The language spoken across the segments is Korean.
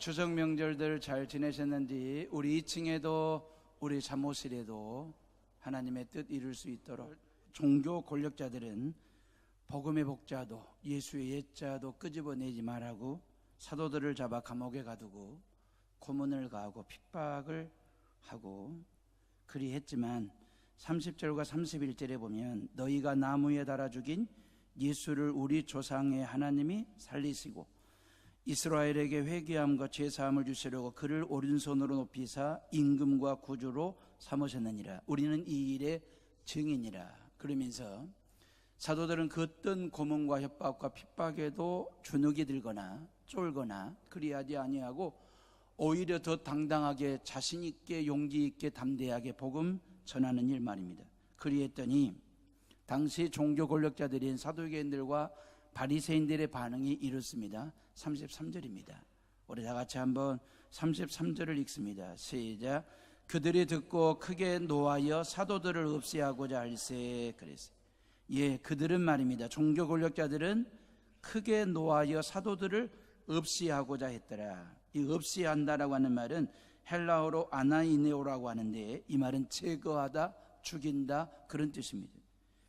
추석 명절들 잘 지내셨는지, 우리 2층에도 우리 잠옷실에도 하나님의 뜻 이룰 수 있도록 종교 권력자들은 복음의 복자도 예수의 옛자도 끄집어내지 말라고 사도들을 잡아 감옥에 가두고 고문을 가하고 핍박을 하고 그리했지만 30절과 31절에 보면 너희가 나무에 달아 죽인 예수를 우리 조상의 하나님이 살리시고 이스라엘에게 회개함과 죄사함을 주시려고 그를 오른손으로 높이사 임금과 구주로 삼으셨느니라. 우리는 이 일의 증인이라. 그러면서 사도들은 그 어떤 고문과 협박과 핍박에도 주눅이 들거나 쫄거나 그리하지 아니하고 오히려 더 당당하게 자신 있게 용기 있게 담대하게 복음 전하는 일 말입니다. 그리했더니 당시 종교 권력자들인 사두개인들과 바리새인들의 반응이 이렇습니다. 33절입니다. 우리 다 같이 한번 33절을 읽습니다. 시작. 그들이 듣고 크게 노하여 사도들을 없애하고자 할세. 그랬어요. 예, 그들은 말입니다. 종교 권력자들은 크게 노하여 사도들을 없애하고자 했더라. 이 없애한다라고 하는 말은 헬라어로 아나이네오라고 하는데 이 말은 제거하다, 죽인다 그런 뜻입니다.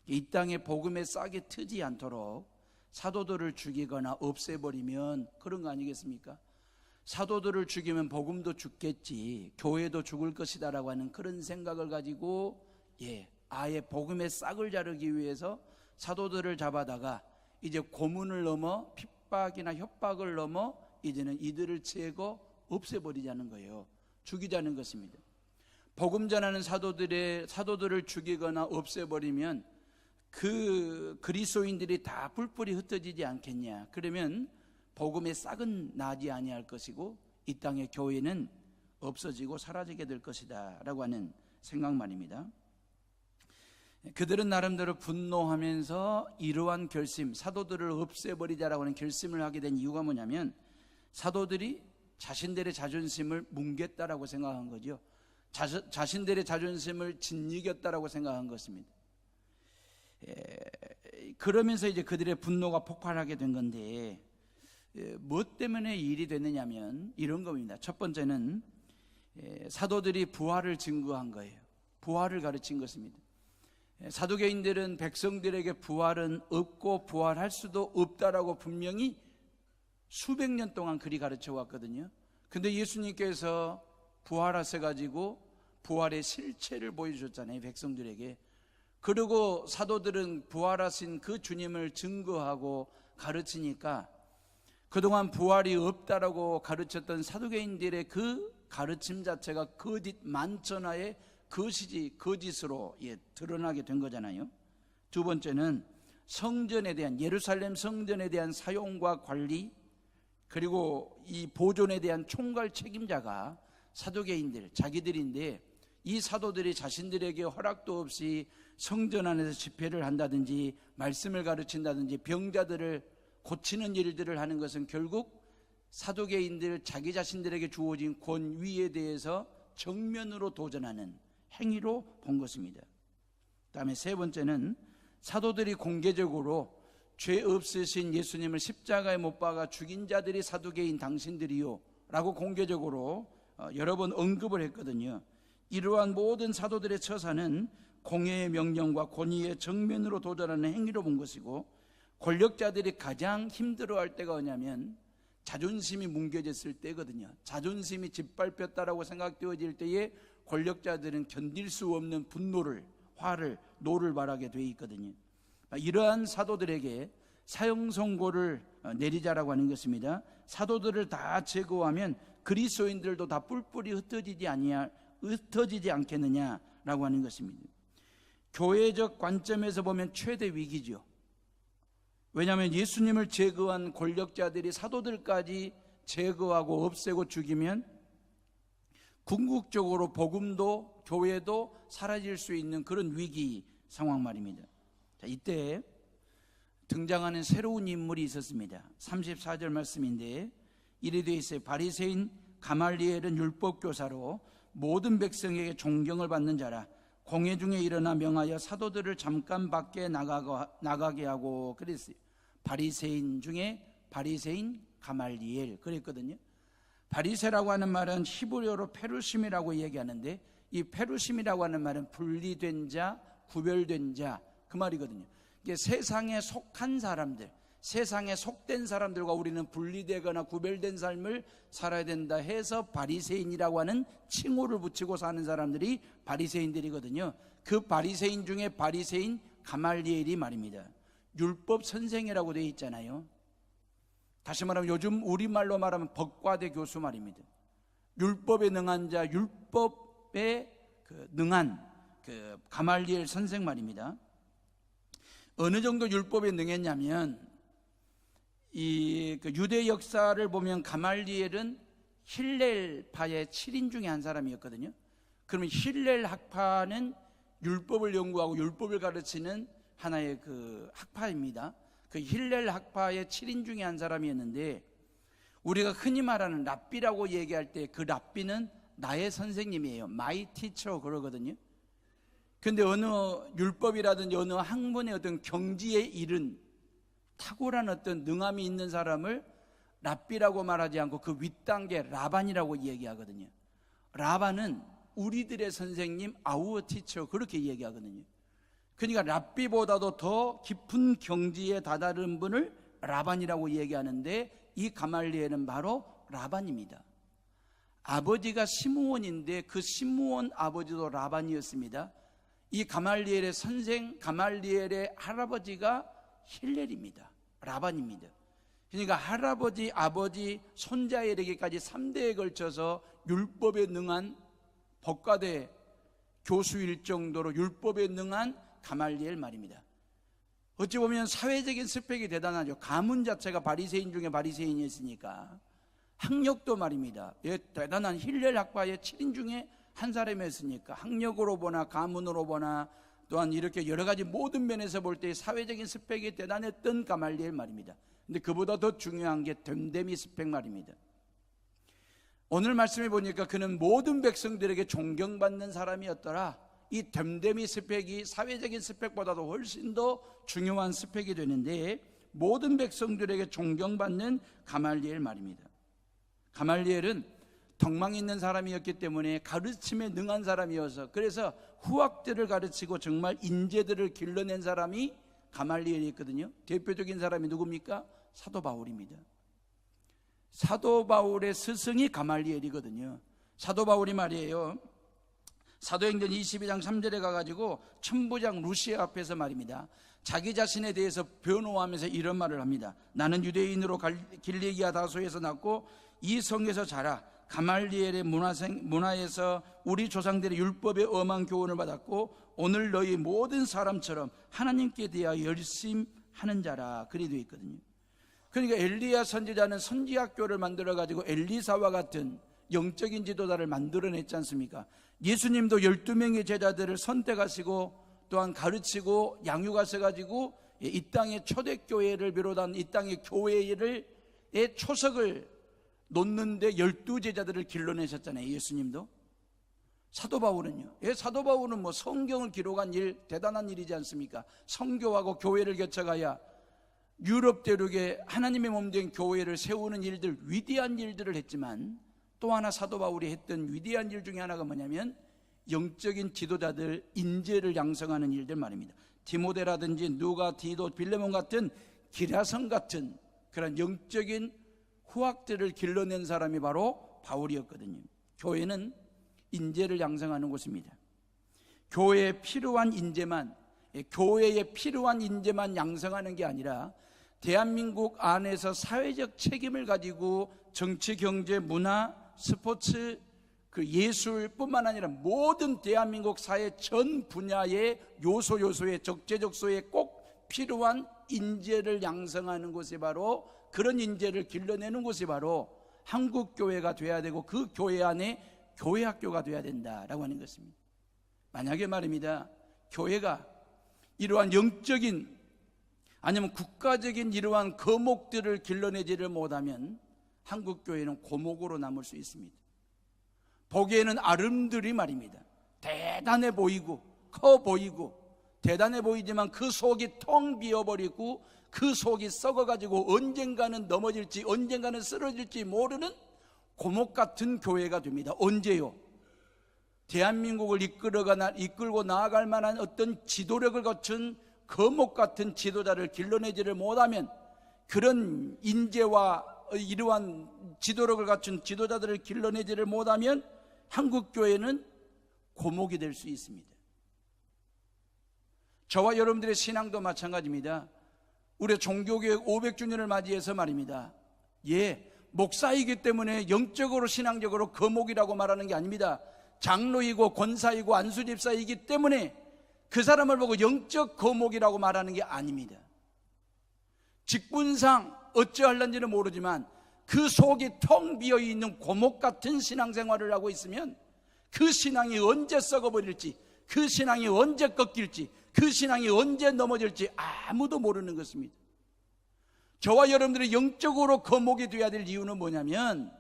이 땅에 복음의 싹이 트지 않도록 사도들을 죽이거나 없애버리면 그런 거 아니겠습니까? 사도들을 죽이면 복음도 죽겠지, 교회도 죽을 것이다 라고 하는 그런 생각을 가지고 아예 복음의 싹을 자르기 위해서 사도들을 잡아다가 이제 고문을 넘어 핍박이나 협박을 넘어 이제는 이들을 제거 없애버리자는 거예요. 죽이자는 것입니다. 복음 전하는 사도들을 죽이거나 없애버리면 그 그리스도인들이 다 뿔뿔이 흩어지지 않겠냐. 그러면 복음의 싹은 나지 아니할 것이고 이 땅의 교회는 없어지고 사라지게 될 것이다 라고 하는 생각 말입니다. 그들은 나름대로 분노하면서 이러한 결심, 사도들을 없애버리자라고 하는 결심을 하게 된 이유가 뭐냐면 사도들이 자신들의 자존심을 뭉갰다라고 생각한 거죠. 자신들의 자존심을 짓이겼다라고 생각한 것입니다. 그러면서 이제 그들의 분노가 폭발하게 된 건데 무엇 때문에 이 일이 됐느냐면 이런 겁니다. 첫 번째는 사도들이 부활을 증거한 거예요. 부활을 가르친 것입니다. 사두개인들은 백성들에게 부활은 없고 부활할 수도 없다라고 분명히 수백 년 동안 그리 가르쳐 왔거든요. 근데 예수님께서 부활하셔가지고 부활의 실체를 보여주셨잖아요, 백성들에게. 그리고 사도들은 부활하신 그 주님을 증거하고 가르치니까 그동안 부활이 없다라고 가르쳤던 사두개인들의 그 가르침 자체가 거짓 만천하에 거짓으로 드러나게 된 거잖아요. 두 번째는 성전에 대한, 예루살렘 성전에 대한 사용과 관리, 그리고 이 보존에 대한 총괄 책임자가 사두개인들, 자기들인데 이 사도들이 자신들에게 허락도 없이 성전 안에서 집회를 한다든지 말씀을 가르친다든지 병자들을 고치는 일들을 하는 것은 결국 사두개인들 자기 자신들에게 주어진 권위에 대해서 정면으로 도전하는 행위로 본 것입니다. 그다음에 세 번째는 사도들이 공개적으로 죄 없으신 예수님을 십자가에 못 박아 죽인 자들이 사두개인 당신들이요 라고 공개적으로 여러 번 언급을 했거든요. 이러한 모든 사도들의 처사는 공회의 명령과 권위에 정면으로 도전하는 행위로 본 것이고, 권력자들이 가장 힘들어할 때가 뭐냐면 자존심이 뭉개졌을 때거든요. 자존심이 짓밟혔다라고 생각되어질 때에 권력자들은 견딜 수 없는 분노를, 화를, 노를 발하게 돼 있거든요. 이러한 사도들에게 사형 선고를 내리자라고 하는 것입니다. 사도들을 다 제거하면 그리스도인들도 다 뿔뿔이 흩어지지 않겠느냐라고 하는 것입니다. 교회적 관점에서 보면 최대 위기죠. 왜냐하면 예수님을 제거한 권력자들이 사도들까지 제거하고 없애고 죽이면 궁극적으로 복음도 교회도 사라질 수 있는 그런 위기 상황 말입니다. 자, 이때 등장하는 새로운 인물이 있었습니다. 34절 말씀인데 이래 되어 있어요. 바리새인 가말리엘은 율법교사로 모든 백성에게 존경을 받는 자라. 공회 중에 일어나 명하여 사도들을 잠깐 밖에 나가게 하고 그랬어요. 바리새인 중에 바리새인 가말리엘 그랬거든요. 바리새라고 하는 말은 히브리어로 페루심이라고 얘기하는데, 이 페루심이라고 하는 말은 분리된 자, 구별된 자, 그 말이거든요. 이게 세상에 속한 사람들, 세상에 속된 사람들과 우리는 분리되거나 구별된 삶을 살아야 된다 해서 바리새인이라고 하는 칭호를 붙이고 사는 사람들이 바리새인들이거든요. 그 바리새인 중에 바리새인 가말리엘이 말입니다. 율법 선생이라고 되어 있잖아요. 다시 말하면 요즘 우리말로 말하면 법과대 교수 말입니다. 율법에 능한 자, 율법에 능한 가말리엘 선생 말입니다. 어느 정도 율법에 능했냐면, 이 유대 역사를 보면 가말리엘은 힐렐파의 7인 중에 한 사람이었거든요. 그러면 힐렐 학파는 율법을 연구하고 율법을 가르치는 하나의 학파입니다. 그 힐렐 학파의 7인 중에 한 사람이었는데, 우리가 흔히 말하는 랍비라고 얘기할 때 그 랍비는 나의 선생님이에요. My teacher 그러거든요. 근데 어느 율법이라든지 어느 학문의 어떤 경지에 이른 탁월한 어떤 능함이 있는 사람을 랍비라고 말하지 않고 그 윗단계 라반이라고 얘기하거든요. 라반은 우리들의 선생님, 아우어 티처 그렇게 얘기하거든요. 그러니까 랍비보다도 더 깊은 경지에 다다른 분을 라반이라고 얘기하는데, 이 가말리엘은 바로 라반입니다. 아버지가 시므온인데 그 시므온 아버지도 라반이었습니다. 이 가말리엘의 선생, 가말리엘의 할아버지가 힐렐입니다. 라반입니다. 그러니까 할아버지, 아버지, 손자에 이르기까지 3대에 걸쳐서 율법에 능한 법과대 교수일 정도로 율법에 능한 가말리엘 말입니다. 어찌 보면 사회적인 스펙이 대단하죠. 가문 자체가 바리새인 중에 바리새인이었으니까 학력도 말입니다. 대단한 힐렐 학파의 7인 중에 한 사람이었으니까 학력으로 보나 가문으로 보나 또한 이렇게 여러 가지 모든 면에서 볼 때 사회적인 스펙이 대단했던 가말리엘 말입니다. 근데 그보다 더 중요한 게 됨됨이 스펙 말입니다. 오늘 말씀해 보니까 그는 모든 백성들에게 존경받는 사람이었더라. 이 됨됨이 스펙이 사회적인 스펙보다도 훨씬 더 중요한 스펙이 되는데, 모든 백성들에게 존경받는 가말리엘 말입니다. 가말리엘은 덕망 있는 사람이었기 때문에 가르침에 능한 사람이어서, 그래서 후학들을 가르치고 정말 인재들을 길러낸 사람이 가말리엘이었거든요. 대표적인 사람이 누굽니까? 사도 바울입니다. 사도 바울의 스승이 가말리엘이거든요. 사도 바울이 말이에요, 사도행전 22장 3절에 가가지고 천부장 루시아 앞에서 말입니다, 자기 자신에 대해서 변호하면서 이런 말을 합니다. 나는 유대인으로 길리기아 다소에서 났고 이 성에서 자라 가말리엘의 문화에서 우리 조상들의 율법에 엄한 교훈을 받았고 오늘 너희 모든 사람처럼 하나님께 대하여 열심하는 자라. 그리 되어 있거든요. 그러니까 엘리야 선지자는 선지학교를 만들어가지고 엘리사와 같은 영적인 지도자를 만들어냈지 않습니까? 예수님도 12명의 제자들을 선택하시고 또한 가르치고 양육하셔가지고 이 땅의 초대교회를 비롯한 이 땅의 교회의 초석을 놓는데 12제자들을 길러내셨잖아요. 예수님도. 사도 바울은요, 사도 바울은 뭐 성경을 기록한 일, 대단한 일이지 않습니까? 성교하고 교회를 개척하여 유럽 대륙에 하나님의 몸된 교회를 세우는 일들, 위대한 일들을 했지만, 또 하나 사도 바울이 했던 위대한 일 중에 하나가 뭐냐면 영적인 지도자들, 인재를 양성하는 일들 말입니다. 디모데라든지 누가, 디도, 빌레몬 같은 기라성 같은 그런 영적인 후학들을 길러낸 사람이 바로 바울이었거든요. 교회는 인재를 양성하는 곳입니다. 교회에 필요한 인재만, 교회에 필요한 인재만 양성하는 게 아니라 대한민국 안에서 사회적 책임을 가지고 정치, 경제, 문화, 스포츠, 그 예술뿐만 아니라 모든 대한민국 사회 전 분야의 요소에 적재적소에 꼭 필요한 인재를 양성하는 곳이 바로, 그런 인재를 길러내는 곳이 바로 한국교회가 돼야 되고 그 교회 안에 교회학교가 돼야 된다라고 하는 것입니다. 만약에 말입니다, 교회가 이러한 영적인 아니면 국가적인 이러한 거목들을 길러내지를 못하면 한국교회는 고목으로 남을 수 있습니다. 보기에는 아름드리 말입니다, 대단해 보이고 커 보이고 대단해 보이지만 그 속이 텅 비어버리고 그 속이 썩어가지고 언젠가는 넘어질지 언젠가는 쓰러질지 모르는 고목 같은 교회가 됩니다. 언제요? 대한민국을 이끌고 나아갈 만한 어떤 지도력을 갖춘 거목 같은 지도자를 길러내지를 못하면, 그런 인재와 이러한 지도력을 갖춘 지도자들을 길러내지를 못하면 한국교회는 고목이 될 수 있습니다. 저와 여러분들의 신앙도 마찬가지입니다. 우리 종교개혁 500주년을 맞이해서 말입니다. 목사이기 때문에 영적으로 신앙적으로 거목이라고 말하는 게 아닙니다. 장로이고 권사이고 안수집사이기 때문에 그 사람을 보고 영적 거목이라고 말하는 게 아닙니다. 직분상 어찌하려는지는 모르지만 그 속이 텅 비어있는 고목 같은 신앙생활을 하고 있으면 그 신앙이 언제 썩어버릴지, 그 신앙이 언제 꺾일지, 그 신앙이 언제 넘어질지 아무도 모르는 것입니다. 저와 여러분들이 영적으로 거목이 되어야 될 이유는 뭐냐면,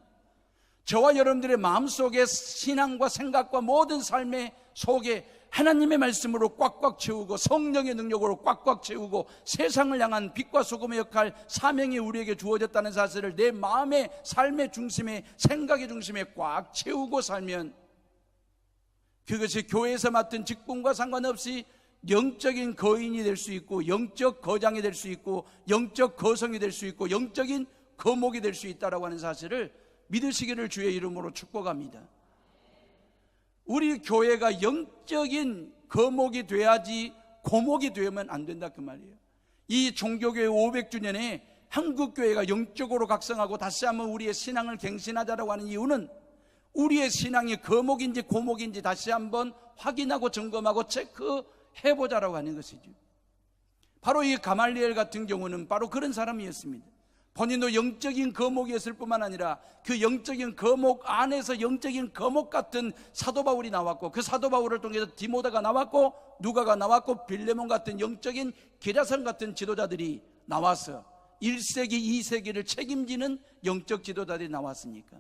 저와 여러분들의 마음속에 신앙과 생각과 모든 삶의 속에 하나님의 말씀으로 꽉꽉 채우고 성령의 능력으로 꽉꽉 채우고 세상을 향한 빛과 소금의 역할, 사명이 우리에게 주어졌다는 사실을 내 마음의 삶의 중심에, 생각의 중심에 꽉 채우고 살면, 그것이 교회에서 맡은 직분과 상관없이 영적인 거인이 될 수 있고, 영적 거장이 될 수 있고, 영적 거성이 될 수 있고, 영적인 거목이 될 수 있다라고 하는 사실을 믿으시기를 주의 이름으로 축복합니다. 우리 교회가 영적인 거목이 돼야지 고목이 되면 안 된다 그 말이에요. 이 종교교회 500주년에 한국교회가 영적으로 각성하고 다시 한번 우리의 신앙을 갱신하자라고 하는 이유는, 우리의 신앙이 거목인지 고목인지 다시 한번 확인하고 점검하고 체크해보자라고 하는 것이죠. 바로 이 가말리엘 같은 경우는 바로 그런 사람이었습니다. 본인도 영적인 거목이었을 뿐만 아니라 그 영적인 거목 안에서 영적인 거목 같은 사도 바울이 나왔고, 그 사도 바울을 통해서 디모데가 나왔고, 누가가 나왔고, 빌레몬 같은 영적인 기라성 같은 지도자들이 나와서 1세기 2세기를 책임지는 영적 지도자들이 나왔으니까,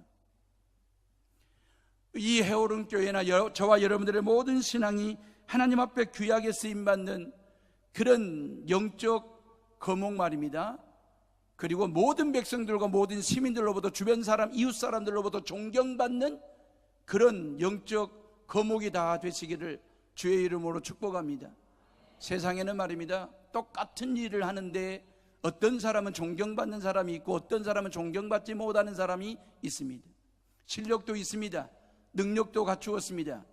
이 해오른 교회나 저와 여러분들의 모든 신앙이 하나님 앞에 귀하게 쓰임받는 그런 영적 거목 말입니다. 그리고 모든 백성들과 모든 시민들로부터, 주변 사람, 이웃 사람들로부터 존경받는 그런 영적 거목이 다 되시기를 주의 이름으로 축복합니다. 세상에는 말입니다, 똑같은 일을 하는데 어떤 사람은 존경받는 사람이 있고 어떤 사람은 존경받지 못하는 사람이 있습니다. 실력도 있습니다. 능력도 갖추었습니다.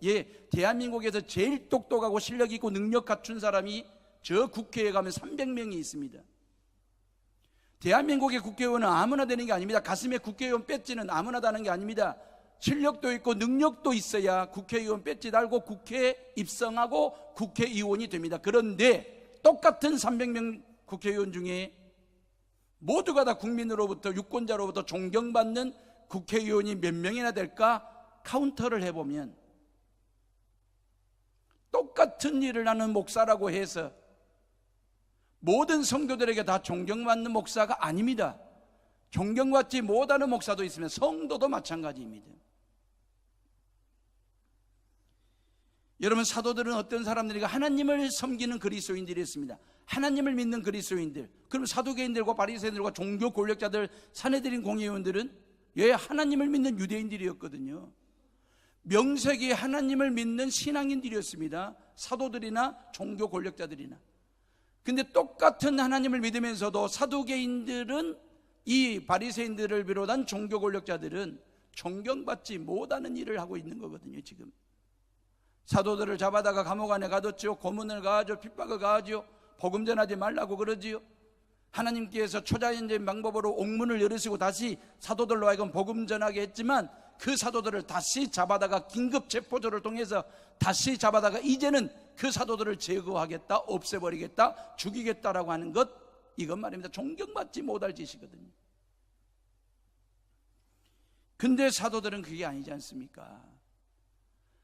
대한민국에서 제일 똑똑하고 실력 있고 능력 갖춘 사람이 저 국회에 가면 300명이 있습니다. 대한민국의 국회의원은 아무나 되는 게 아닙니다. 가슴에 국회의원 배지는 아무나 다는 게 아닙니다. 실력도 있고 능력도 있어야 국회의원 배지 달고 국회에 입성하고 국회의원이 됩니다. 그런데 똑같은 300명 국회의원 중에 모두가 다 국민으로부터, 유권자로부터 존경받는 국회의원이 몇 명이나 될까 카운터를 해보면, 똑같은 일을 하는 목사라고 해서 모든 성도들에게 다 존경받는 목사가 아닙니다. 존경받지 못하는 목사도 있으면 성도도 마찬가지입니다. 여러분, 사도들은 어떤 사람들이가 하나님을 섬기는 그리스도인들이었습니다. 하나님을 믿는 그리스도인들. 그럼 사두개인들과 바리새인들과 종교 권력자들, 사내들인 공회의원들은 하나님을 믿는 유대인들이었거든요. 명색이 하나님을 믿는 신앙인들이었습니다. 사도들이나 종교 권력자들이나. 근데 똑같은 하나님을 믿으면서도 사두개인들은, 이 바리새인들을 비롯한 종교 권력자들은 존경받지 못하는 일을 하고 있는 거거든요. 지금 사도들을 잡아다가 감옥 안에 가뒀죠. 고문을 가하죠. 핍박을 가하죠. 복음 전하지 말라고 그러지요. 하나님께서 초자연적인 방법으로 옥문을 열으시고 다시 사도들로 하여금 복음 전하게 했지만, 그 사도들을 다시 잡아다가 긴급 체포조를 통해서 다시 잡아다가 이제는 그 사도들을 제거하겠다, 없애버리겠다, 죽이겠다라고 하는 것, 이건 말입니다. 존경받지 못할 짓이거든요. 근데 사도들은 그게 아니지 않습니까?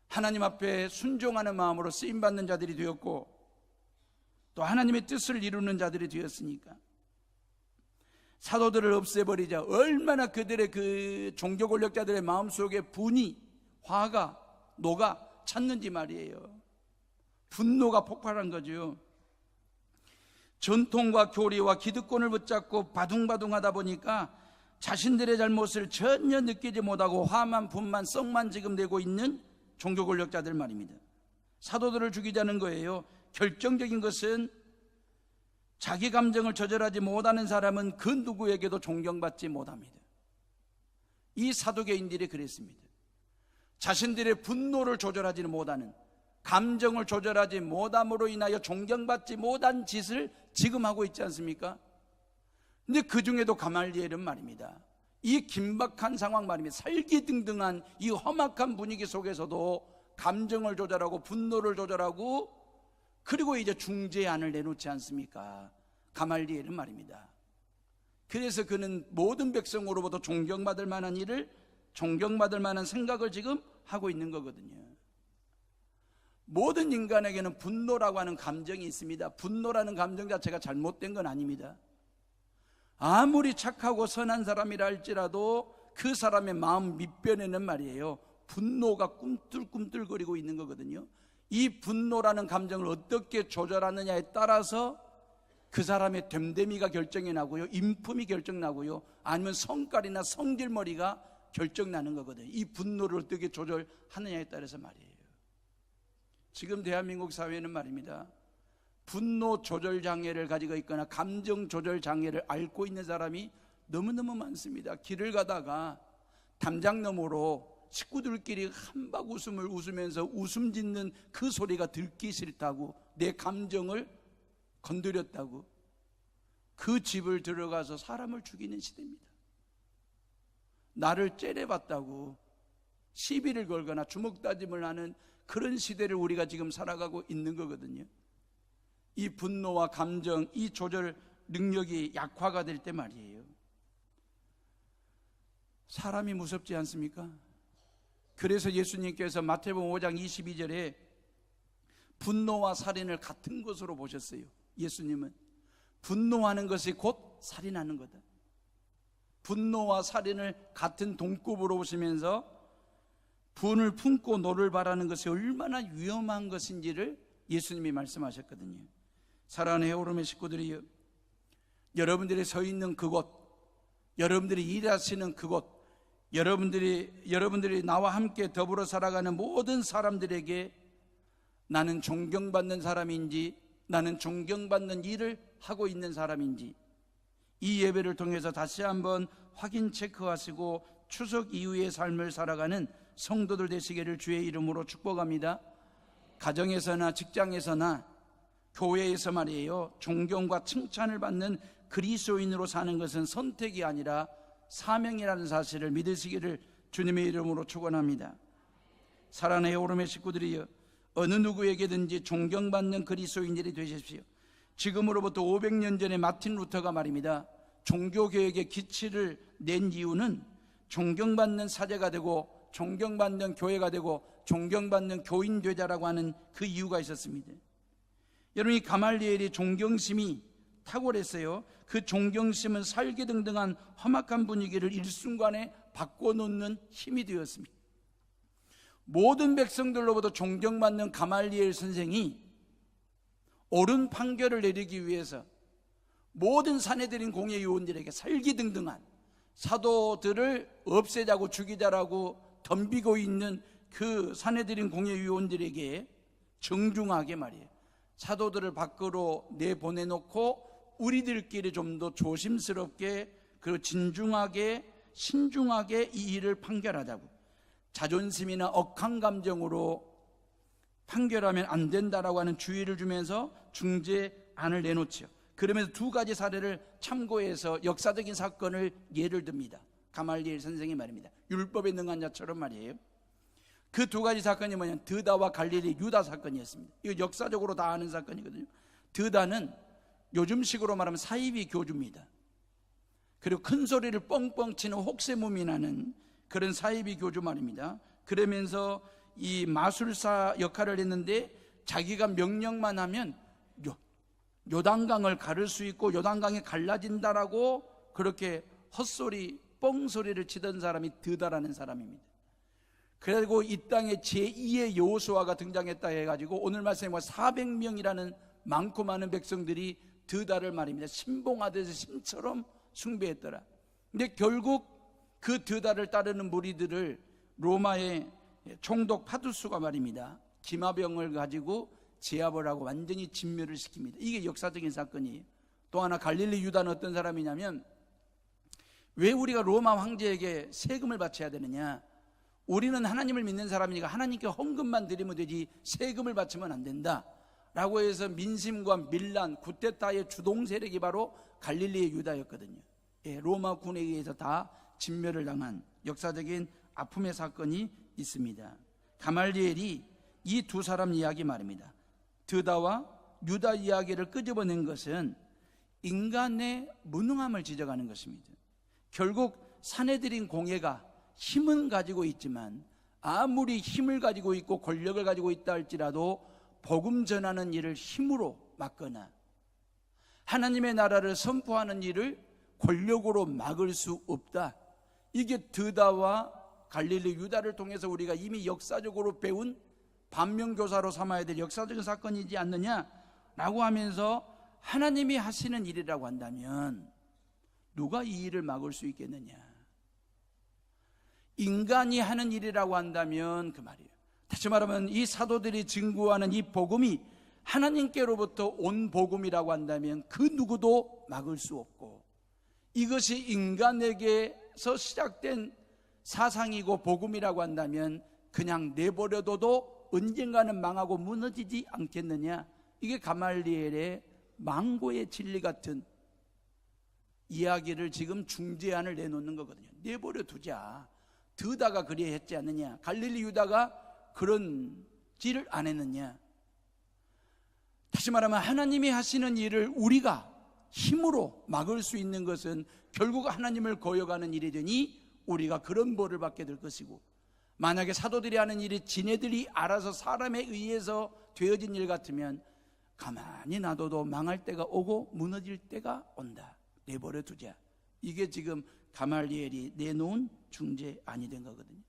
하나님 앞에 순종하는 마음으로 쓰임받는 자들이 되었고, 또 하나님의 뜻을 이루는 자들이 되었으니까 사도들을 없애버리자 얼마나 그들의 그 종교 권력자들의 마음속에 분이, 화가, 노가 찼는지 말이에요. 분노가 폭발한 거죠. 전통과 교리와 기득권을 붙잡고 바둥바둥하다 보니까 자신들의 잘못을 전혀 느끼지 못하고 화만 분만 썩만 지금 내고 있는 종교 권력자들 말입니다. 사도들을 죽이자는 거예요. 결정적인 것은 자기 감정을 조절하지 못하는 사람은 그 누구에게도 존경받지 못합니다. 이 사도계인들이 그랬습니다. 자신들의 분노를 조절하지 못하는, 감정을 조절하지 못함으로 인하여 존경받지 못한 짓을 지금 하고 있지 않습니까? 근데 그 중에도 가말리엘은 말입니다, 이 긴박한 상황 말입니다, 살기등등한 이 험악한 분위기 속에서도 감정을 조절하고 분노를 조절하고 그리고 이제 중재안을 내놓지 않습니까? 가말리엘은 말입니다. 그래서 그는 모든 백성으로부터 존경받을 만한 일을, 존경받을 만한 생각을 지금 하고 있는 거거든요. 모든 인간에게는 분노라고 하는 감정이 있습니다. 분노라는 감정 자체가 잘못된 건 아닙니다. 아무리 착하고 선한 사람이라 할지라도 그 사람의 마음 밑변에는 말이에요, 분노가 꿈틀꿈틀거리고 있는 거거든요. 이 분노라는 감정을 어떻게 조절하느냐에 따라서 그 사람의 됨됨이가 결정이 나고요, 인품이 결정나고요, 아니면 성깔이나 성질머리가 결정나는 거거든요. 이 분노를 어떻게 조절하느냐에 따라서 말이에요. 지금 대한민국 사회는 말입니다, 분노 조절 장애를 가지고 있거나 감정 조절 장애를 앓고 있는 사람이 너무너무 많습니다. 길을 가다가 담장 너머로 식구들끼리 한박 웃음을 웃으면서 웃음 짓는 그 소리가 듣기 싫다고, 내 감정을 건드렸다고 그 집을 들어가서 사람을 죽이는 시대입니다. 나를 째려봤다고 시비를 걸거나 주먹다짐을 하는 그런 시대를 우리가 지금 살아가고 있는 거거든요. 이 분노와 감정, 이 조절 능력이 약화가 될 때 말이에요, 사람이 무섭지 않습니까? 그래서 예수님께서 마태복음 5장 22절에 분노와 살인을 같은 것으로 보셨어요. 예수님은 분노하는 것이 곧 살인하는 거다, 분노와 살인을 같은 동급으로 보시면서 분을 품고 노를 바라는 것이 얼마나 위험한 것인지를 예수님이 말씀하셨거든요. 사랑하는 헤어룸의 식구들이요, 여러분들이 서 있는 그곳, 여러분들이 일하시는 그곳, 여러분들이 나와 함께 더불어 살아가는 모든 사람들에게 나는 존경받는 사람인지, 나는 존경받는 일을 하고 있는 사람인지, 이 예배를 통해서 다시 한번 확인 체크하시고 추석 이후의 삶을 살아가는 성도들 되시기를 주의 이름으로 축복합니다. 가정에서나 직장에서나 교회에서 말이에요, 존경과 칭찬을 받는 그리스도인으로 사는 것은 선택이 아니라 사명이라는 사실을 믿으시기를 주님의 이름으로 축원합니다. 사랑하는 헤어룸의 식구들이여, 어느 누구에게든지 존경받는 그리스도인들이 되십시오. 지금으로부터 500년 전에 마틴 루터가 말입니다, 종교개혁의 기치를 낸 이유는 존경받는 사제가 되고 존경받는 교회가 되고 존경받는 교인 되자라고 하는 그 이유가 있었습니다. 여러분, 이 가말리엘이 존경심이 탁월했어요. 그 존경심은 살기등등한 험악한 분위기를 일순간에 바꿔놓는 힘이 되었습니다. 모든 백성들로부터 존경받는 가말리엘 선생이 옳은 판결을 내리기 위해서 모든 사내들인 공회의원들에게 살기등등한 사도들을 없애자고 죽이자라고 덤비고 있는 그 사내들인 공회의원들에게 정중하게 말이에요, 사도들을 밖으로 내보내놓고 우리들끼리 좀 더 조심스럽게 그리고 진중하게 신중하게 이 일을 판결하자고, 자존심이나 억한 감정으로 판결하면 안 된다라고 하는 주의를 주면서 중재안을 내놓죠. 그러면서 두 가지 사례를 참고해서 역사적인 사건을 예를 듭니다. 가말리엘 선생이 말입니다, 율법에 능한 자처럼 말이에요. 그 두 가지 사건이 뭐냐면 드다와 갈릴리 유다 사건이었습니다. 이거 역사적으로 다 아는 사건이거든요. 드다는 요즘식으로 말하면 사이비 교주입니다. 그리고 큰 소리를 뻥뻥 치는 혹세무민 하는 그런 사이비 교주 말입니다. 그러면서 이 마술사 역할을 했는데 자기가 명령만 하면 요단강을 가를 수 있고 요단강이 갈라진다라고 그렇게 헛소리 뻥소리를 치던 사람이 드다라는 사람입니다. 그리고 이 땅에 제2의 여호수아가 등장했다 해가지고 오늘 말씀에 400명이라는 많고 많은 백성들이 드다를 말입니다, 신봉하듯이 신처럼 숭배했더라. 근데 결국 그 드다를 따르는 무리들을 로마의 총독 파두스가 말입니다, 기마병을 가지고 제압을 하고 완전히 진멸을 시킵니다. 이게 역사적인 사건이에요. 또 하나 갈릴리 유다는 어떤 사람이냐면, 왜 우리가 로마 황제에게 세금을 바쳐야 되느냐, 우리는 하나님을 믿는 사람이니까 하나님께 헌금만 드리면 되지 세금을 바치면 안 된다 라고 해서 민심과 밀란, 구테타의 주동 세력이 바로 갈릴리의 유다였거든요. 로마 군에 의해서 다 진멸을 당한 역사적인 아픔의 사건이 있습니다. 가말리엘이 이 두 사람 이야기 말입니다, 드다와 유다 이야기를 끄집어낸 것은 인간의 무능함을 지적하는 것입니다. 결국 사내들인 공예가 힘은 가지고 있지만 아무리 힘을 가지고 있고 권력을 가지고 있다 할지라도 복음 전하는 일을 힘으로 막거나 하나님의 나라를 선포하는 일을 권력으로 막을 수 없다. 이게 드다와 갈릴리 유다를 통해서 우리가 이미 역사적으로 배운 반면교사로 삼아야 될 역사적인 사건이지 않느냐라고 하면서, 하나님이 하시는 일이라고 한다면 누가 이 일을 막을 수 있겠느냐, 인간이 하는 일이라고 한다면 그 말이에요. 다시 말하면 이 사도들이 증거하는 이 복음이 하나님께로부터 온 복음이라고 한다면 그 누구도 막을 수 없고, 이것이 인간에게서 시작된 사상이고 복음이라고 한다면 그냥 내버려둬도 언젠가는 망하고 무너지지 않겠느냐. 이게 가말리엘의 망고의 진리 같은 이야기를 지금 중재안을 내놓는 거거든요. 내버려 두자. 드다가 그리 했지 않느냐, 갈릴리 유다가 그런 일을 안 했느냐. 다시 말하면 하나님이 하시는 일을 우리가 힘으로 막을 수 있는 것은 결국 하나님을 거역하는 일이 되니 우리가 그런 벌을 받게 될 것이고, 만약에 사도들이 하는 일이 지네들이 알아서 사람에 의해서 되어진 일 같으면 가만히 놔둬도 망할 때가 오고 무너질 때가 온다. 내버려 두자. 이게 지금 가말리엘이 내놓은 중재안이 된 거거든요.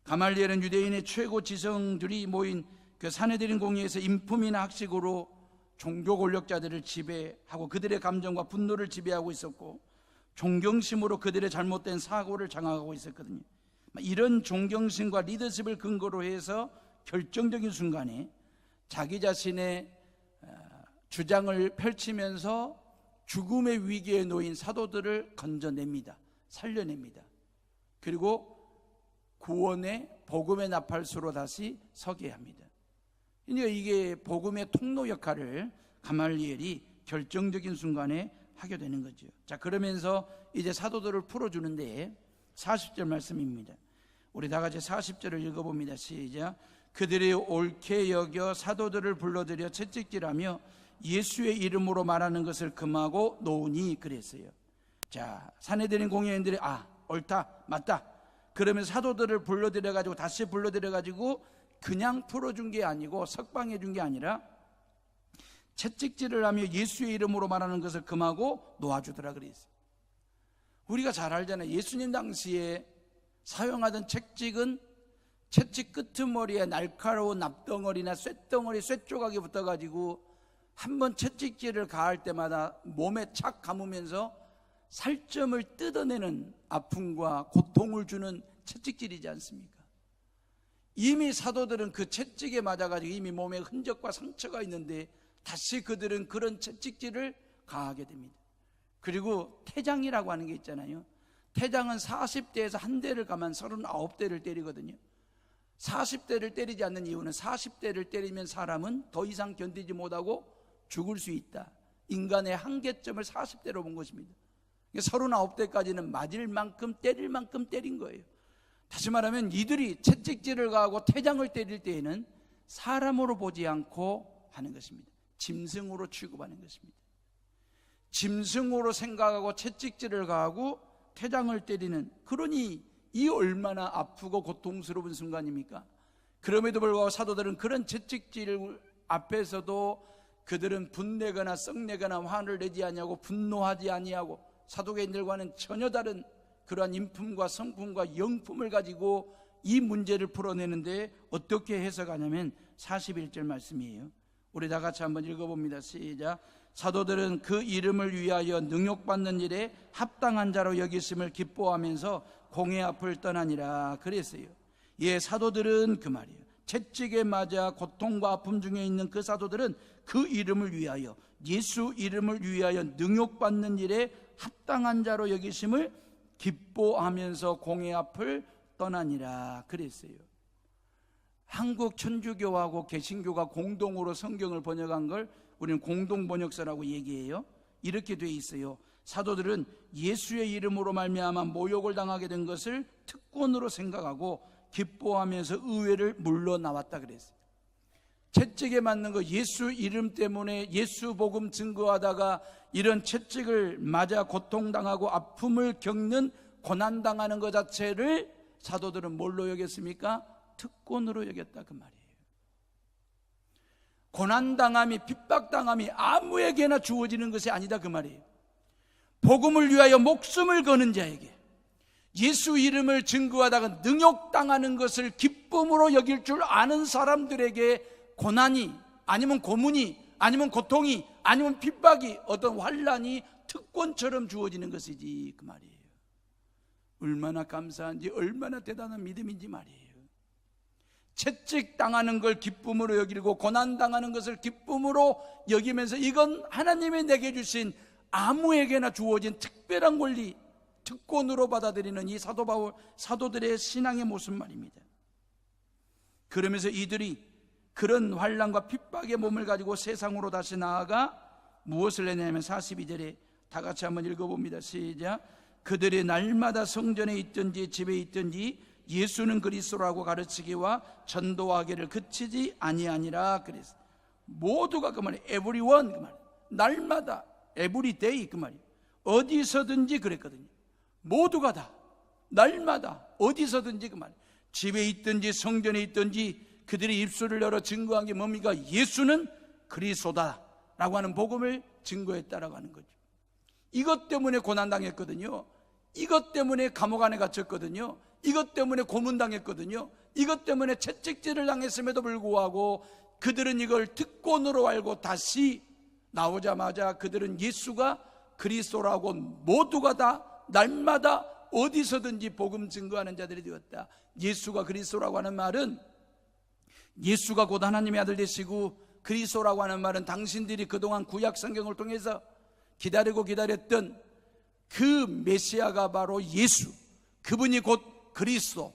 가말리엘은 유대인의 최고 지성들이 모인 그 사내들인 공회에서 인품이나 학식으로 종교 권력자들을 지배하고 그들의 감정과 분노를 지배하고 있었고, 존경심으로 그들의 잘못된 사고를 장악하고 있었거든요. 이런 존경심과 리더십을 근거로 해서 결정적인 순간에 자기 자신의 주장을 펼치면서 죽음의 위기에 놓인 사도들을 건져냅니다. 살려냅니다. 그리고 구원의 복음의 나팔수로 다시 서게 합니다. 그러니까 이게 복음의 통로 역할을 가말리엘이 결정적인 순간에 하게 되는 거죠. 자, 그러면서 이제 사도들을 풀어주는데 40절 말씀입니다. 우리 다 같이 40절을 읽어봅니다. 시작. 그들이 옳게 여겨 사도들을 불러들여 채찍질하며 예수의 이름으로 말하는 것을 금하고 놓으니 그랬어요. 자, 사내들인 공회인들이 옳다, 맞다. 그러면 사도들을 불러들여가지고 다시 불러들여가지고 그냥 풀어준 게 아니고 석방해 준 게 아니라 채찍질을 하며 예수의 이름으로 말하는 것을 금하고 놓아주더라 그랬어요. 우리가 잘 알잖아요. 예수님 당시에 사용하던 채찍은 채찍 끄트머리에 날카로운 납덩어리나 쇳덩어리, 쇳조각이 붙어가지고 한번 채찍질을 가할 때마다 몸에 착 감으면서 살점을 뜯어내는 아픔과 고통을 주는 채찍질이지 않습니까? 이미 사도들은 그 채찍에 맞아가지고 이미 몸에 흔적과 상처가 있는데 다시 그들은 그런 채찍질을 가하게 됩니다. 그리고 태장이라고 하는 게 있잖아요. 태장은 40대에서 한 대를 가면 39대를 때리거든요. 40대를 때리지 않는 이유는 40대를 때리면 사람은 더 이상 견디지 못하고 죽을 수 있다. 인간의 한계점을 40대로 본 것입니다. 39대까지는 맞을 만큼 때릴 만큼 때린 거예요. 다시 말하면 이들이 채찍질을 가하고 태장을 때릴 때에는 사람으로 보지 않고 하는 것입니다. 짐승으로 취급하는 것입니다. 짐승으로 생각하고 채찍질을 가하고 태장을 때리는, 그러니 이 얼마나 아프고 고통스러운 순간입니까? 그럼에도 불구하고 사도들은 그런 채찍질 앞에서도 그들은 분내거나 썩내거나 화를 내지 아니하고 분노하지 아니하고 사도계인들과는 전혀 다른 그러한 인품과 성품과 영품을 가지고 이 문제를 풀어내는데 어떻게 해석하냐면 41절 말씀이에요. 우리 다 같이 한번 읽어봅니다. 시작. 사도들은 그 이름을 위하여 능욕받는 일에 합당한 자로 여기심을 기뻐하면서 공회 앞을 떠나니라 그랬어요. 예, 사도들은 그 말이에요. 채찍에 맞아 고통과 아픔 중에 있는 그 사도들은 그 이름을 위하여, 예수 이름을 위하여 능욕받는 일에 합당한 자로 여기심을 기뻐하면서 공회 앞을 떠나니라 그랬어요. 한국 천주교하고 개신교가 공동으로 성경을 번역한 걸 우리는 공동번역서라고 얘기해요. 이렇게 돼 있어요. 사도들은 예수의 이름으로 말미암아 모욕을 당하게 된 것을 특권으로 생각하고 기뻐하면서 의회를 물러나왔다 그랬어요. 채찍에 맞는 거, 예수 이름 때문에 예수 복음 증거하다가 이런 채찍을 맞아 고통당하고 아픔을 겪는 고난당하는 것 자체를 사도들은 뭘로 여겼습니까? 특권으로 여겼다 그 말이에요. 고난당함이, 핍박당함이 아무에게나 주어지는 것이 아니다 그 말이에요. 복음을 위하여 목숨을 거는 자에게, 예수 이름을 증거하다가 능욕당하는 것을 기쁨으로 여길 줄 아는 사람들에게 고난이, 아니면 고문이, 아니면 고통이, 아니면 핍박이, 어떤 환난이 특권처럼 주어지는 것이지 그 말이에요. 얼마나 감사한지, 얼마나 대단한 믿음인지 말이에요. 채찍당하는 걸 기쁨으로 여기고 고난당하는 것을 기쁨으로 여기면서 이건 하나님이 내게 주신 아무에게나 주어진 특별한 권리, 특권으로 받아들이는 이 사도 바울, 사도들의 신앙의 모습 말입니다. 그러면서 이들이 그런 환난과 핍박의 몸을 가지고 세상으로 다시 나아가 무엇을 했냐면 42절에 다 같이 한번 읽어봅니다. 시작. 그들이 날마다 성전에 있든지 집에 있든지 예수는 그리스도라고 가르치기와 전도하기를 그치지 아니하니라 그랬어요. 모두가 그 말이에요. everyone 그 말이에요. 날마다 every day 그 말이에요. 어디서든지 그랬거든요. 모두가 다 날마다 어디서든지 그 말이에요. 집에 있든지 성전에 있든지 그들이 입술을 열어 증거한 게 뭡니까? 예수는 그리스도다라고 하는 복음을 증거했다라고 하는 거죠. 이것 때문에 고난당했거든요. 이것 때문에 감옥 안에 갇혔거든요. 이것 때문에 고문당했거든요. 이것 때문에 채찍질을 당했음에도 불구하고 그들은 이걸 특권으로 알고 다시 나오자마자 그들은 예수가 그리스도라고 모두가 다 날마다 어디서든지 복음 증거하는 자들이 되었다. 예수가 그리스도라고 하는 말은, 예수가 곧 하나님의 아들 되시고 그리스도라고 하는 말은 당신들이 그동안 구약 성경을 통해서 기다리고 기다렸던 그 메시아가 바로 예수, 그분이 곧 그리스도,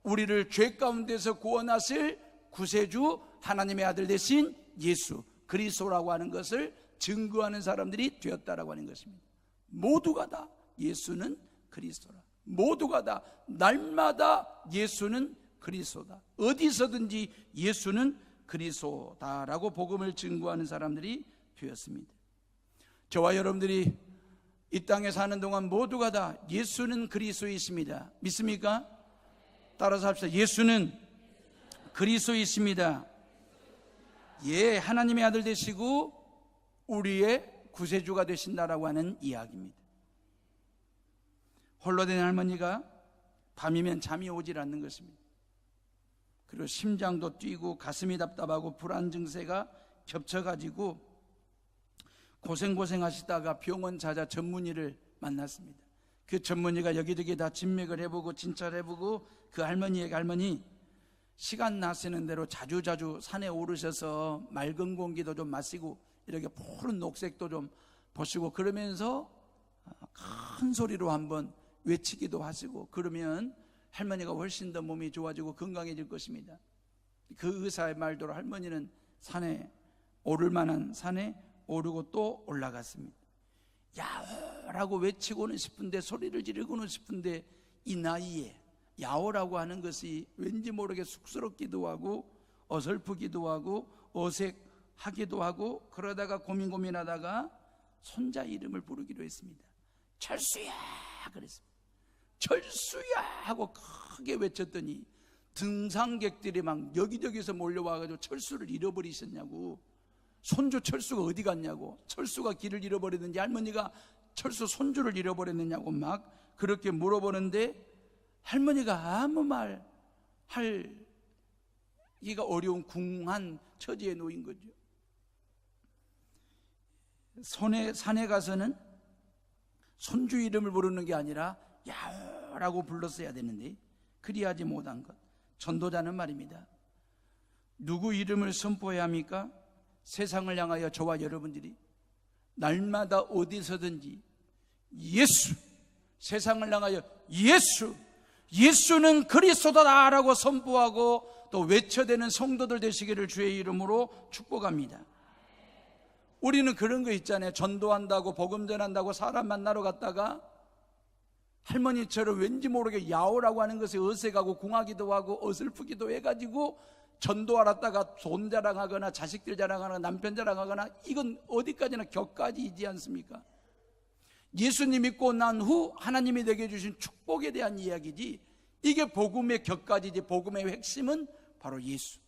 우리를 죄 가운데서 구원하실 구세주 하나님의 아들 되신 예수 그리스도라고 하는 것을 증거하는 사람들이 되었다라고 하는 것입니다. 모두가 다 예수는 그리스도라, 모두가 다 날마다 예수는 그리스도다, 어디서든지 예수는 그리스도다라고 복음을 증거하는 사람들이 되었습니다. 저와 여러분들이 이 땅에 사는 동안 모두가 다 예수는 그리스도이십니다. 믿습니까? 따라서 합시다. 예수는 그리스도이십니다. 예, 하나님의 아들 되시고 우리의 구세주가 되신다라고 하는 이야기입니다. 홀로 된 할머니가 밤이면 잠이 오질 않는 것입니다. 그리고 심장도 뛰고 가슴이 답답하고 불안 증세가 겹쳐가지고 고생하시다가 병원 자자 전문의를 만났습니다. 그 전문의가 여기저기 다 진맥을 해보고 진찰을 해보고 그 할머니에게, 할머니 시간 나시는 대로 자주자주 산에 오르셔서 맑은 공기도 좀 마시고 이렇게 푸른 녹색도 좀 보시고 그러면서 큰 소리로 한번 외치기도 하시고 그러면 할머니가 훨씬 더 몸이 좋아지고 건강해질 것입니다. 그 의사의 말대로 할머니는 산에 오를 만한 산에 오르고 또 올라갔습니다. 야오라고 외치고는 싶은데, 소리를 지르고는 싶은데 이 나이에 야오라고 하는 것이 왠지 모르게 쑥스럽기도 하고 어설프기도 하고 어색하기도 하고, 그러다가 고민하다가 손자 이름을 부르기로 했습니다. 철수야 그랬습니다. 철수야 하고 크게 외쳤더니 등산객들이 막 여기저기서 몰려와가지고 철수를 잃어버리셨냐고, 손주 철수가 어디 갔냐고, 철수가 길을 잃어버렸는지 할머니가 철수 손주를 잃어버렸느냐고 막 그렇게 물어보는데 할머니가 아무 말 하기가 어려운 궁한 처지에 놓인 거죠. 산에 가서는 손주 이름을 부르는 게 아니라 야호라고 불렀어야 되는데 그리하지 못한 것. 전도자는 말입니다, 누구 이름을 선포해야 합니까? 세상을 향하여 저와 여러분들이 날마다 어디서든지 예수, 세상을 향하여 예수, 예수는 그리스도다라고 선포하고 또 외쳐대는 성도들 되시기를 주의 이름으로 축복합니다. 우리는 그런 거 있잖아요. 전도한다고 복음 전한다고 사람 만나러 갔다가 할머니처럼 왠지 모르게 야오라고 하는 것에 어색하고 궁하기도 하고 어설프기도 해가지고 전도하렀다가 돈 자랑하거나 자식들 자랑하거나 남편 자랑하거나, 이건 어디까지나 격가지이지 않습니까? 예수님 믿고 난 후 하나님이 내게 주신 축복에 대한 이야기지, 이게 복음의 격가지지. 복음의 핵심은 바로 예수,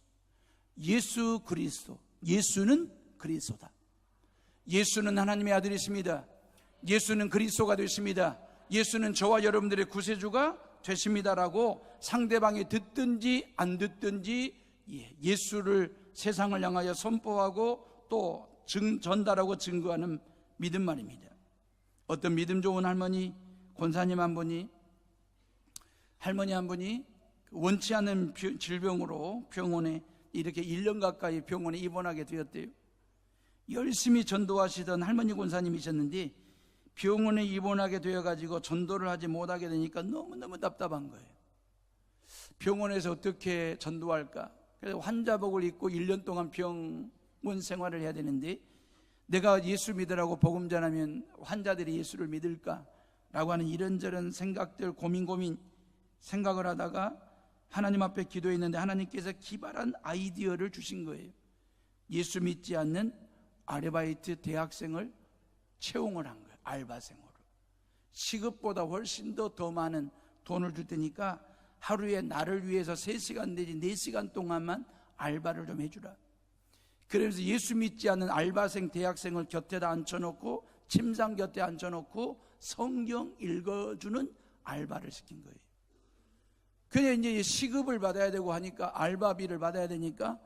예수 그리스도. 예수는 그리스도다. 예수는 하나님의 아들이십니다. 예수는 그리스도가 되십니다. 예수는 저와 여러분들의 구세주가 되십니다라고 상대방이 듣든지 안 듣든지 예수를 세상을 향하여 선포하고 또 전달하고 증거하는 믿음 말입니다. 어떤 믿음 좋은 할머니, 권사님 한 분이, 할머니 한 분이 원치 않은 질병으로 병원에 이렇게 1년 가까이 병원에 입원하게 되었대요. 열심히 전도하시던 할머니 권사님이셨는데 병원에 입원하게 되어가지고 전도를 하지 못하게 되니까 너무너무 답답한 거예요. 병원에서 어떻게 전도할까? 그래서 환자복을 입고 1년 동안 병원 생활을 해야 되는데, 내가 예수 믿으라고 복음 전하면 환자들이 예수를 믿을까? 라고 하는 이런저런 생각들, 고민 생각을 하다가 하나님 앞에 기도했는데 하나님께서 기발한 아이디어를 주신 거예요. 예수 믿지 않는 아르바이트 대학생을 채용을 한 거예요. 알바생으로. 시급보다 훨씬 더 많은 돈을 줄 테니까 하루에 나를 위해서 3시간 내지 4시간 동안만 알바를 좀 해주라. 그래서 예수 믿지 않는 알바생 대학생을 곁에다 앉혀놓고, 침상 곁에 앉혀놓고 성경 읽어주는 알바를 시킨 거예요. 그냥 이제 시급을 받아야 되고 하니까, 알바비를 받아야 되니까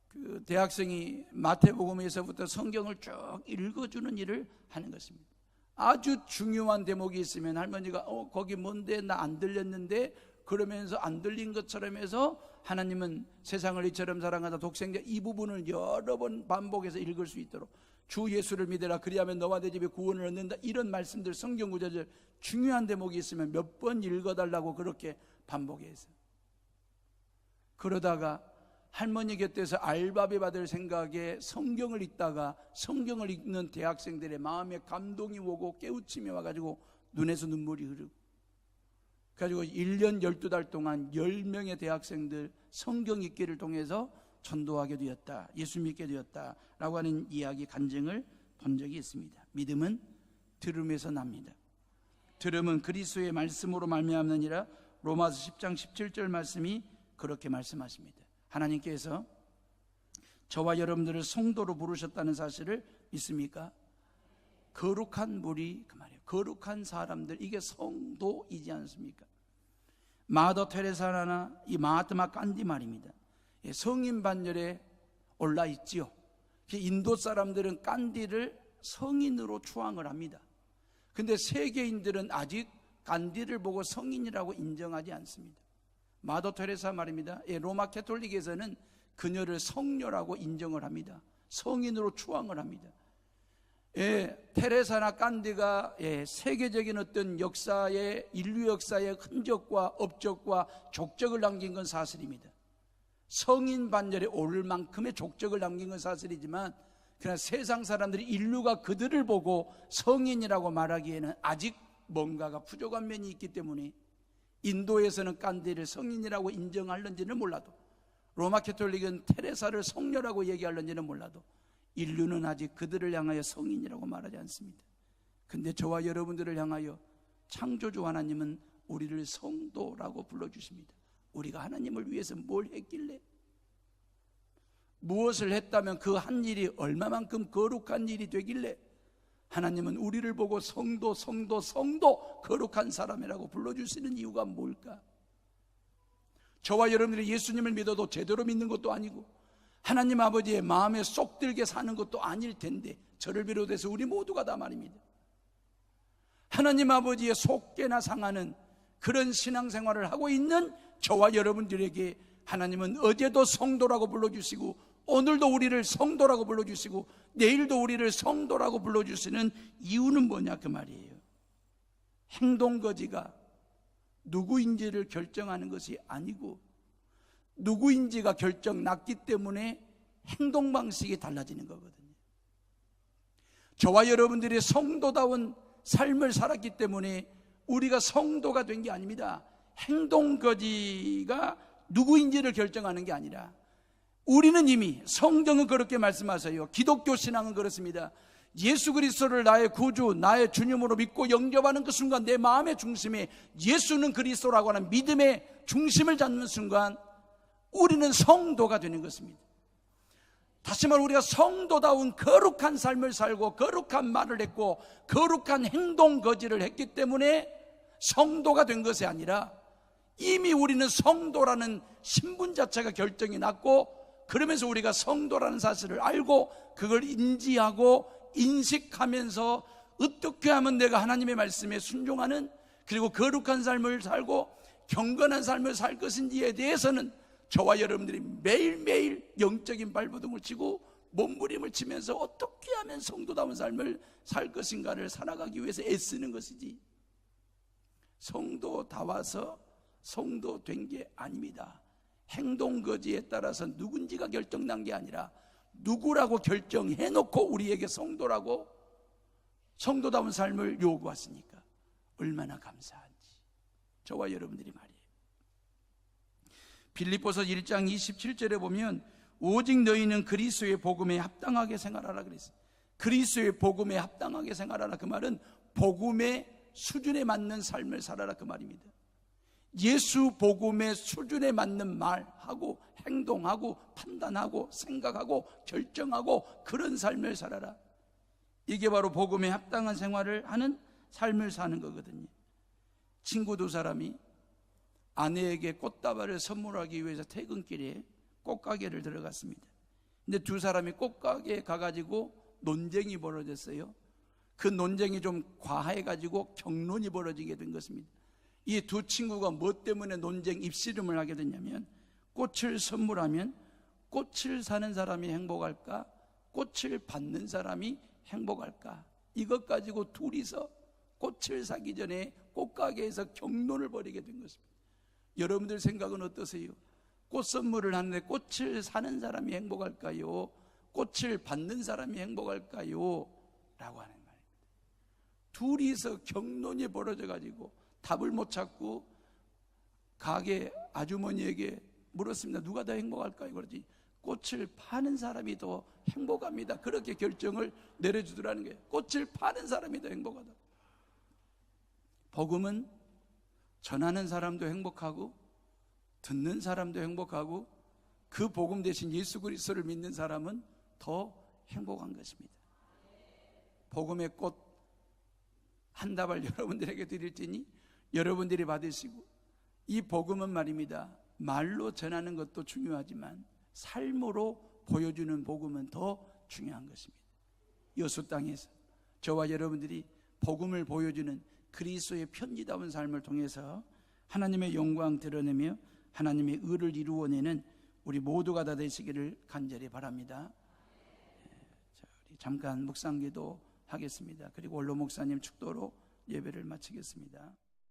그 대학생이 마태복음에서부터 성경을 쭉 읽어주는 일을 하는 것입니다. 아주 중요한 대목이 있으면 할머니가 거기 뭔데 나 안 들렸는데 그러면서 안 들린 것처럼 해서 하나님은 세상을 이처럼 사랑하다 독생자, 이 부분을 여러 번 반복해서 읽을 수 있도록, 주 예수를 믿으라 그리하면 너와 내 집에 구원을 얻는다, 이런 말씀들, 성경 구절들 중요한 대목이 있으면 몇 번 읽어달라고 그렇게 반복해서, 그러다가 할머니 곁에서 알바비 받을 생각에 성경을 읽다가 성경을 읽는 대학생들의 마음에 감동이 오고 깨우침이 와가지고 눈에서 눈물이 흐르고, 그래가지고 1년 12달 동안 10명의 대학생들 성경 읽기를 통해서 전도하게 되었다, 예수 믿게 되었다 라고 하는 이야기, 간증을 본 적이 있습니다. 믿음은 들음에서 납니다. 들음은 그리스도의 말씀으로 말미암느니라. 로마서 10장 17절 말씀이 그렇게 말씀하십니다. 하나님께서 저와 여러분들을 성도로 부르셨다는 사실을 믿습니까? 거룩한 무리, 그 말이에요. 거룩한 사람들, 이게 성도이지 않습니까? 마더 테레사나 이 마하트마 간디 말입니다. 성인 반열에 올라 있지요. 인도 사람들은 간디를 성인으로 추앙을 합니다. 근데 세계인들은 아직 간디를 보고 성인이라고 인정하지 않습니다. 마더 테레사 말입니다. 로마 캐톨릭에서는 그녀를 성녀라고 인정을 합니다. 성인으로 추앙을 합니다. 테레사나 간디가 세계적인 어떤 역사의, 인류 역사의 흔적과 업적과 족적을 남긴 건 사실입니다. 성인 반열에 오를 만큼의 족적을 남긴 건 사실이지만, 그러나 세상 사람들이 인류가 그들을 보고 성인이라고 말하기에는 아직 뭔가가 부족한 면이 있기 때문에 인도에서는 간디를 성인이라고 인정할는지는 몰라도, 로마 캐톨릭은 테레사를 성녀라고 얘기할는지는 몰라도 인류는 아직 그들을 향하여 성인이라고 말하지 않습니다. 근데 저와 여러분들을 향하여 창조주 하나님은 우리를 성도라고 불러주십니다. 우리가 하나님을 위해서 뭘 했길래, 무엇을 했다면 그 한 일이 얼마만큼 거룩한 일이 되길래 하나님은 우리를 보고 성도 거룩한 사람이라고 불러주시는 이유가 뭘까? 저와 여러분들이 예수님을 믿어도 제대로 믿는 것도 아니고, 하나님 아버지의 마음에 쏙 들게 사는 것도 아닐 텐데, 저를 비롯해서 우리 모두가 다 말입니다. 하나님 아버지의 속죄나 상하는 그런 신앙생활을 하고 있는 저와 여러분들에게 하나님은 어제도 성도라고 불러주시고, 오늘도 우리를 성도라고 불러주시고, 내일도 우리를 성도라고 불러주시는 이유는 뭐냐 그 말이에요. 행동거지가 누구인지를 결정하는 것이 아니고, 누구인지가 결정났기 때문에 행동 방식이 달라지는 거거든요. 저와 여러분들이 성도다운 삶을 살았기 때문에 우리가 성도가 된 게 아닙니다. 행동거지가 누구인지를 결정하는 게 아니라, 우리는 이미, 성경은 그렇게 말씀하세요. 기독교 신앙은 그렇습니다. 예수 그리스도를 나의 구주, 나의 주님으로 믿고 영접하는 그 순간, 내 마음의 중심에 예수는 그리스도라고 하는 믿음의 중심을 잡는 순간 우리는 성도가 되는 것입니다. 다시 말해, 우리가 성도다운 거룩한 삶을 살고 거룩한 말을 했고 거룩한 행동 거지를 했기 때문에 성도가 된 것이 아니라, 이미 우리는 성도라는 신분 자체가 결정이 났고, 그러면서 우리가 성도라는 사실을 알고 그걸 인지하고 인식하면서 어떻게 하면 내가 하나님의 말씀에 순종하는, 그리고 거룩한 삶을 살고 경건한 삶을 살 것인지에 대해서는 저와 여러분들이 매일매일 영적인 발버둥을 치고 몸부림을 치면서 어떻게 하면 성도다운 삶을 살 것인가를 살아가기 위해서 애쓰는 것이지, 성도다워서 성도 된 게 아닙니다. 행동거지에 따라서 누군지가 결정난 게 아니라, 누구라고 결정해놓고 우리에게 성도라고, 성도다운 삶을 요구하시니까 얼마나 감사한지 저와 여러분들이 말이에요. 빌립보서 1장 27절에 보면, 오직 너희는 그리스도의 복음에 합당하게 생활하라 그랬어요. 그리스도의 복음에 합당하게 생활하라, 그 말은 복음의 수준에 맞는 삶을 살아라 그 말입니다. 예수 복음의 수준에 맞는 말하고 행동하고 판단하고 생각하고 결정하고 그런 삶을 살아라. 이게 바로 복음에 합당한 생활을 하는 삶을 사는 거거든요. 친구 두 사람이 아내에게 꽃다발을 선물하기 위해서 퇴근길에 꽃가게를 들어갔습니다. 근데 두 사람이 꽃가게에 가가지고 논쟁이 벌어졌어요. 그 논쟁이 좀 과해가지고 격론이 벌어지게 된 것입니다. 이 두 친구가 뭐 때문에 논쟁 입씨름을 하게 됐냐면, 꽃을 선물하면 꽃을 사는 사람이 행복할까, 꽃을 받는 사람이 행복할까, 이것 가지고 둘이서 꽃을 사기 전에 꽃가게에서 격론을 벌이게 된 것입니다. 여러분들 생각은 어떠세요? 꽃 선물을 하는데 꽃을 사는 사람이 행복할까요? 꽃을 받는 사람이 행복할까요? 라고 하는 말입니다. 둘이서 격론이 벌어져 가지고 답을 못 찾고 가게 아주머니에게 물었습니다. 누가 더 행복할까요? 그러지, 꽃을 파는 사람이 더 행복합니다. 그렇게 결정을 내려주더라는 거예요. 꽃을 파는 사람이 더 행복하다. 복음은 전하는 사람도 행복하고 듣는 사람도 행복하고, 그 복음 대신 예수 그리스도를 믿는 사람은 더 행복한 것입니다. 복음의 꽃 한 다발 여러분들에게 드릴 테니 여러분들이 받으시고, 이 복음은 말입니다, 말로 전하는 것도 중요하지만 삶으로 보여주는 복음은 더 중요한 것입니다. 여수 땅에서 저와 여러분들이 복음을 보여주는 그리스도의 편지다운 삶을 통해서 하나님의 영광 드러내며 하나님의 의를 이루어내는 우리 모두가 다 되시기를 간절히 바랍니다. 우리 잠깐 묵상기도 하겠습니다. 그리고 원로 목사님 축도로 예배를 마치겠습니다.